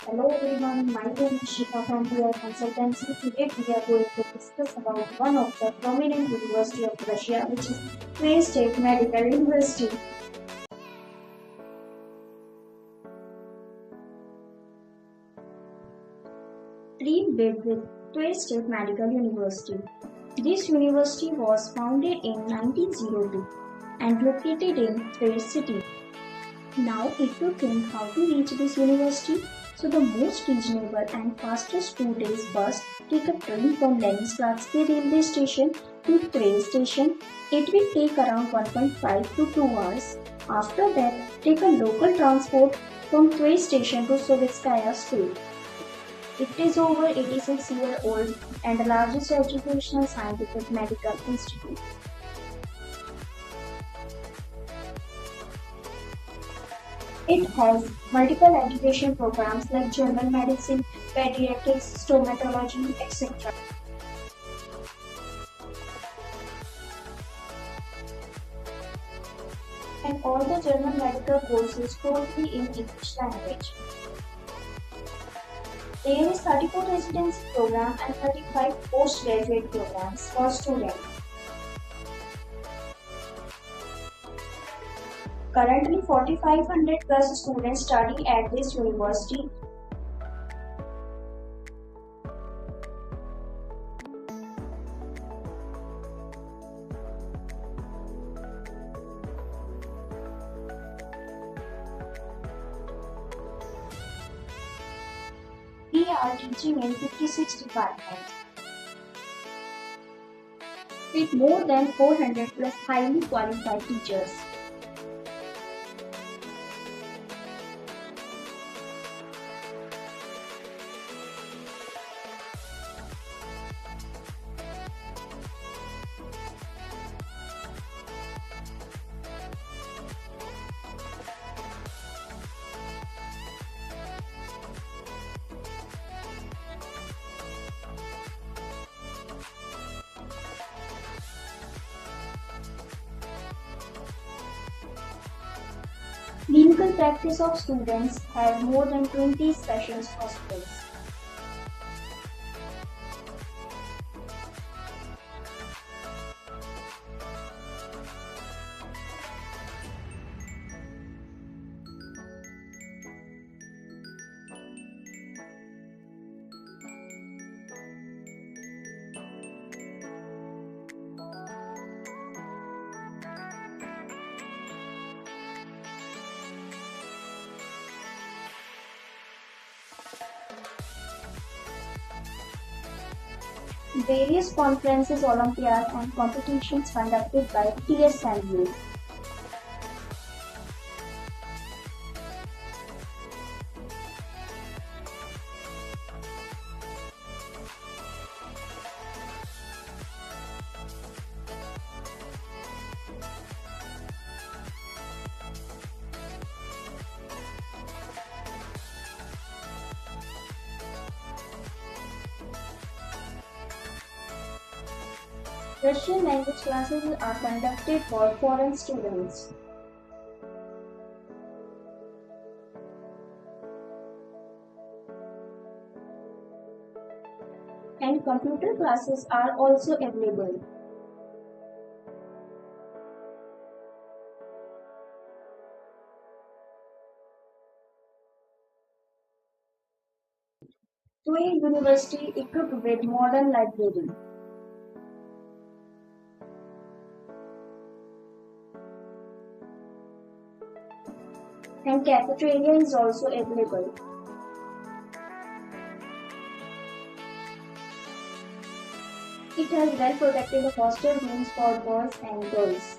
Hello everyone, my name is Shikha from Tver Consultancy. Today we are going to discuss about one of the prominent university of Russia, which is Tver State Medical University. Dream big with Tver State Medical University. This university was founded in 1902 and located in Tver City. Now, if you think how to reach this university, so the most reasonable and fastest 2 days bus take a train from Leningradsky railway station to Tver station. It will take around 1.5 to 2 hours. After that, take a local transport from Tver station to 𝐭𝐨𝐽𝐺𝐬 Street. It is over 86-year-old and the largest educational scientific medical institute. It has multiple education programs like general medicine, pediatrics, stomatology, etc. And all the general medical courses totally in English language. There is 34 residency program and 35 postgraduate programs for students. Currently, 4,500 plus students study at this university. We are teaching in 56 departments with more than 400 plus highly qualified teachers. Clinical practice of students have more than 20 specialist hospitals. Various conferences, Olympiads and competitions conducted by TSMU. Russian language classes are conducted for foreign students. And computer classes are also available. Tver University equipped with modern library. And cafeteria is also available. It has well-protected hostel rooms for boys and girls.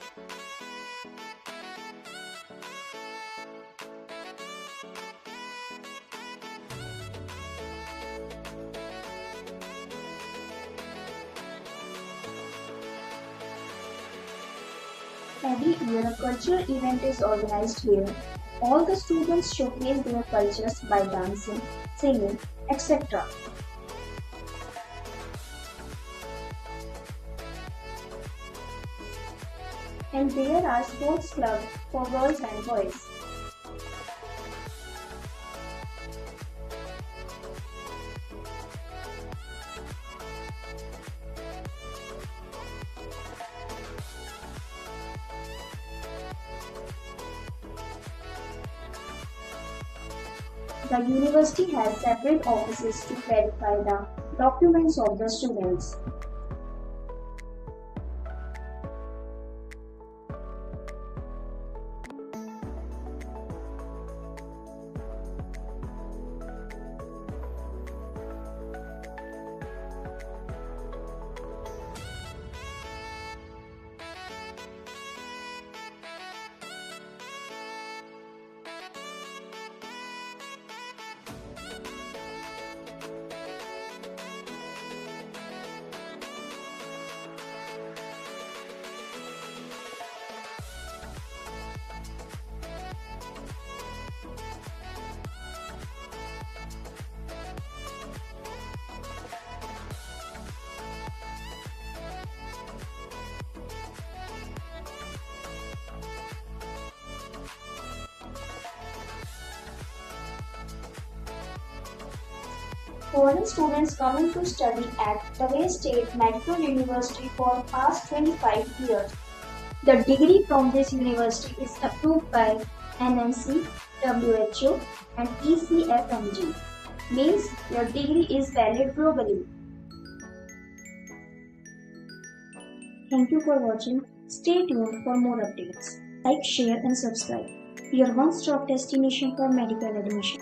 Every year a cultural event is organized here. All the students showcase their cultures by dancing, singing, etc. And there are sports clubs for girls and boys. The university has separate offices to verify the documents of the students. Foreign students coming to study at Tver State Medical University for past 25 years. The degree from this university is approved by NMC, WHO and ECFMG. Means your degree is valid globally. Thank you for watching. Stay tuned for more updates. Like, share and subscribe. Your one-stop destination for medical admission.